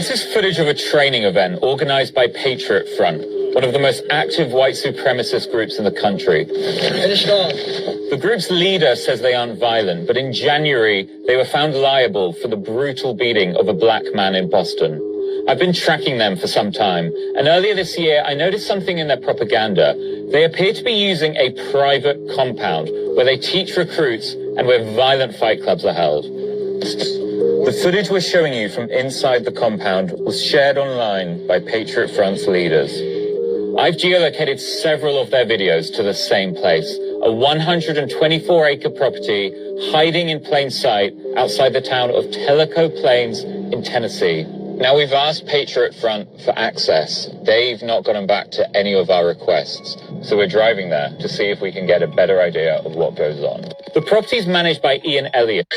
This is footage of a training event organized by Patriot Front, one of the most active white supremacist groups in the country. Finish it off. The group's leader says they aren't violent, but in January, they were found liable for the brutal beating of a black man in Boston. I've been tracking them for some time, and earlier this year, I noticed something in their propaganda. They appear to be using a private compound where they teach recruits and where violent fight clubs are held. The footage we're showing you from inside the compound was shared online by Patriot Front's leaders. I've geolocated several of their videos to the same place, a 124-acre property hiding in plain sight outside the town of Tellico Plains in Tennessee. Now, we've asked Patriot Front for access. They've not gotten back to any of our requests, so we're driving there to see if we can get a better idea of what goes on. The property is managed by Ian Elliott.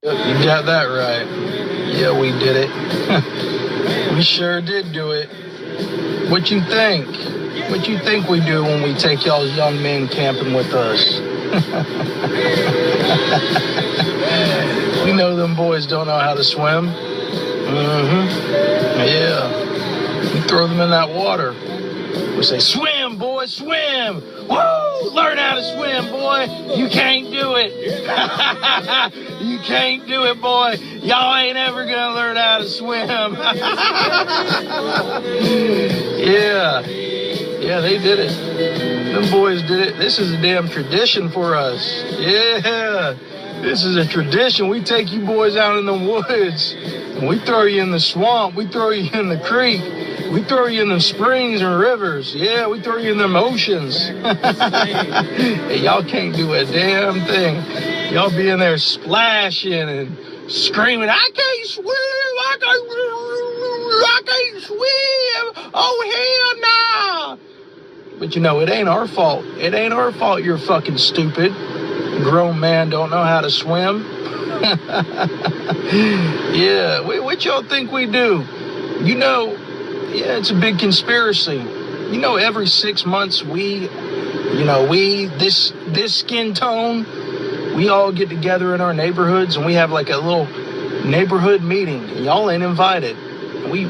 You got that right. Yeah, we did it. We sure did do it. What you think? What you think we do when we take y'all's young men camping with us? We know them boys don't know how to swim. Yeah. We throw them in that water. We say, swim, boy, swim. Woo! Learn how to swim, boy. You can't do it. You can't do it, boy. Y'all ain't ever gonna learn how to swim. Yeah, they did it. Them boys did it. This is a damn tradition for us. Yeah, this is a tradition. We take you boys out in the woods, and we throw you in the swamp. We throw you in the creek. We throw you in the springs and rivers. Yeah, we throw you in them oceans. Hey, y'all can't do a damn thing. Y'all be in there splashing and screaming, I can't swim, I can't swim. Oh, hell no. But you know, it ain't our fault. It ain't our fault you're fucking stupid. Grown man don't know how to swim. Yeah, what y'all think we do? You know, yeah, it's a big conspiracy. You know, every 6 months this skin tone, we all get together in our neighborhoods and we have like a little neighborhood meeting. And y'all ain't invited. We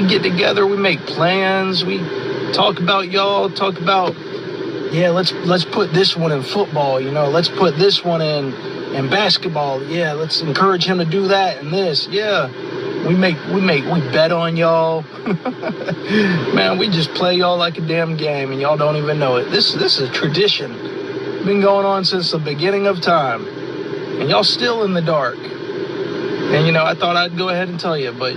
get together, we make plans, we talk about y'all, talk about, yeah, let's put this one in football, you know, let's put this one in basketball. Yeah, let's encourage him to do that and this. Yeah. We bet on y'all. Man, we just play y'all like a damn game, and y'all don't even know it. This is a tradition. Been going on since the beginning of time, and y'all still in the dark. And I thought I'd go ahead and tell you, but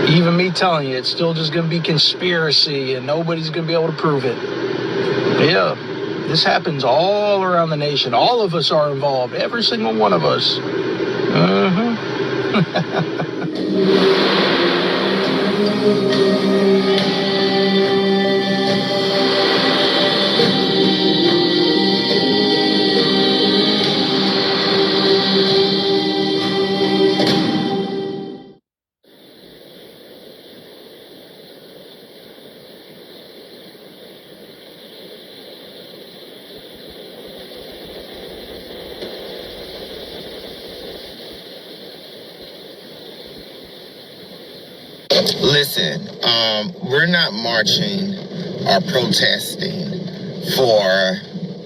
even me telling you, it's still just gonna be conspiracy, and nobody's gonna be able to prove it. Yeah, this happens all around the nation. All of us are involved. Every single one of us. Listen, we're not marching or protesting for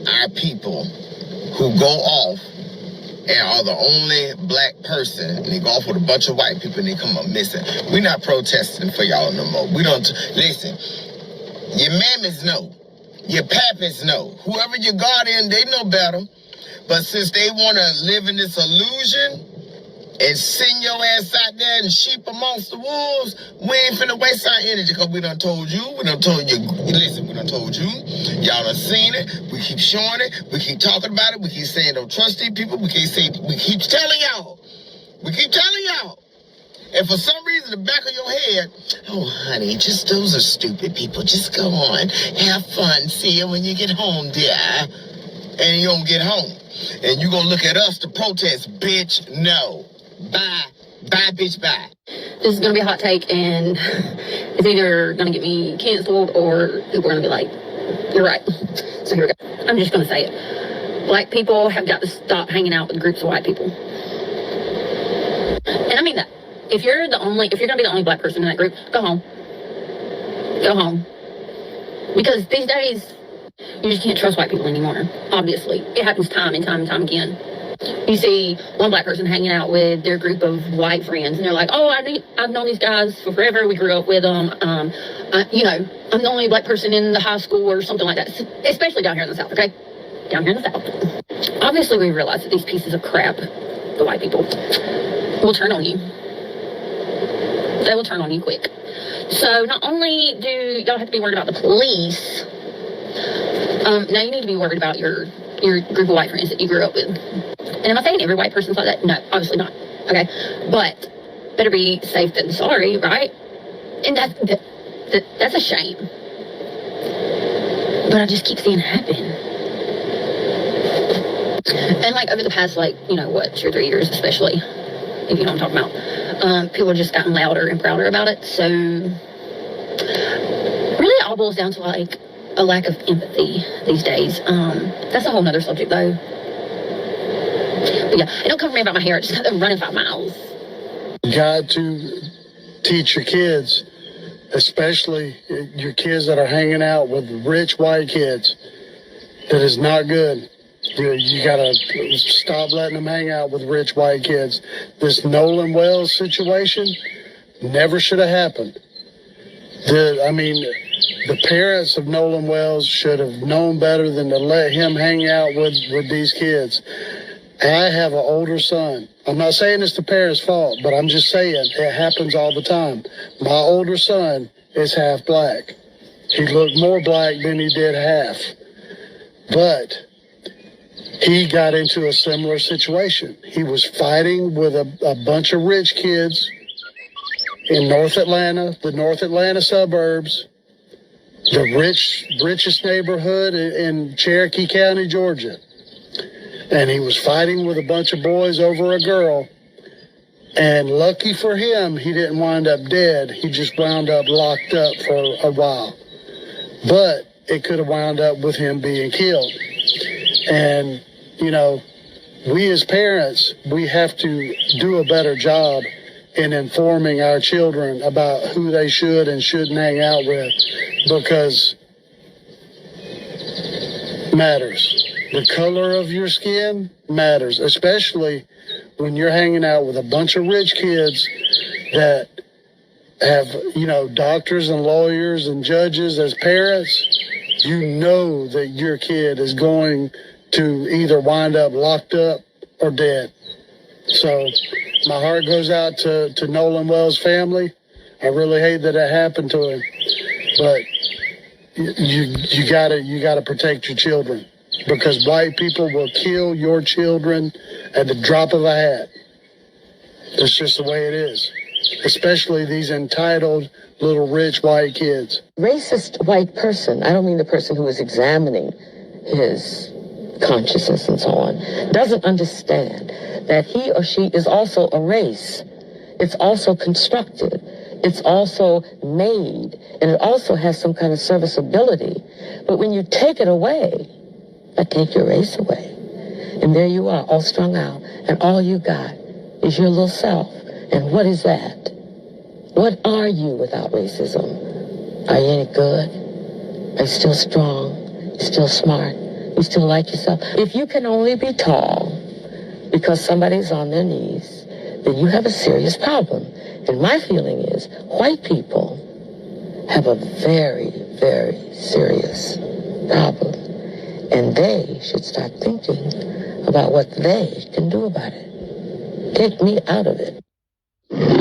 our people who go off and are the only black person, and they go off with a bunch of white people and they come up missing. We're not protesting for y'all no more. We don't, listen, your mammies know, your pappies know, whoever your guardian, they know better. But since they want to live in this illusion and send your ass out there and sheep amongst the wolves, we ain't finna waste our energy, because we done told you, we done told you, listen, we done told you, y'all done seen it, we keep showing it, we keep talking about it, we keep saying don't trust these people, we keep telling y'all, and for some reason, the back of your head, oh honey, just those are stupid people, just go on, have fun, see you when you get home, dear, and you don't get home, and you gonna look at us to protest, bitch, no. Bye, bitch, bye. This is going to be a hot take, and it's either going to get me canceled or people are going to be like, you're right. So here we go. I'm just going to say it. Black people have got to stop hanging out with groups of white people. And I mean that. If you're going to be the only black person in that group, go home. Go home. Because these days, you just can't trust white people anymore. Obviously. It happens time and time and time again. You see one black person hanging out with their group of white friends, and they're like, oh, I've known these guys for forever. We grew up with them. I'm the only black person in the high school or something like that, especially down here in the South, okay? Down here in the South. Obviously, we realize that these pieces of crap, the white people, will turn on you. They will turn on you quick. So not only do y'all have to be worried about the police, now you need to be worried about your group of white friends that you grew up with. And am I saying every white person's like that? No, obviously not. Okay, but better be safe than sorry, right? And that's a shame. But I just keep seeing it happen. And like over the past 2 or 3 years, especially, if you know what I'm talking about, people have just gotten louder and prouder about it. So really, it all boils down to a lack of empathy these days. That's a whole nother subject though. But yeah, and don't come for me about my hair. I just got them running 5 miles. You got to teach your kids, especially your kids that are hanging out with rich white kids, that is not good. You got to stop letting them hang out with rich white kids. This Nolan Wells situation never should have happened. The parents of Nolan Wells should have known better than to let him hang out with these kids. I have an older son. I'm not saying it's the parents' fault, but I'm just saying it happens all the time. My older son is half black. He looked more black than he did half. But he got into a similar situation. He was fighting with a bunch of rich kids in North Atlanta, the North Atlanta suburbs, the richest neighborhood in Cherokee County, Georgia. And he was fighting with a bunch of boys over a girl. And lucky for him, he didn't wind up dead. He just wound up locked up for a while. But it could have wound up with him being killed. And, we as parents, we have to do a better job in informing our children about who they should and shouldn't hang out with, because matters. The color of your skin matters, especially when you're hanging out with a bunch of rich kids that have, doctors and lawyers and judges as parents, you know that your kid is going to either wind up locked up or dead. So my heart goes out to Nolan Wells' family. I really hate that it happened to him, but you gotta protect your children, because white people will kill your children at the drop of a hat. It's just the way it is, especially these entitled little rich white kids. Racist white person, I don't mean the person who is examining his consciousness and so on, doesn't understand that he or she is also a race. It's also constructed. It's also made. And it also has some kind of serviceability. But when you take it away, I take your race away. And there you are, all strung out. And all you got is your little self. And what is that? What are you without racism? Are you any good? Are you still strong? You still smart? You still like yourself? If you can only be tall because somebody's on their knees, then you have a serious problem. And my feeling is white people have a very, very serious problem. And they should start thinking about what they can do about it. Take me out of it.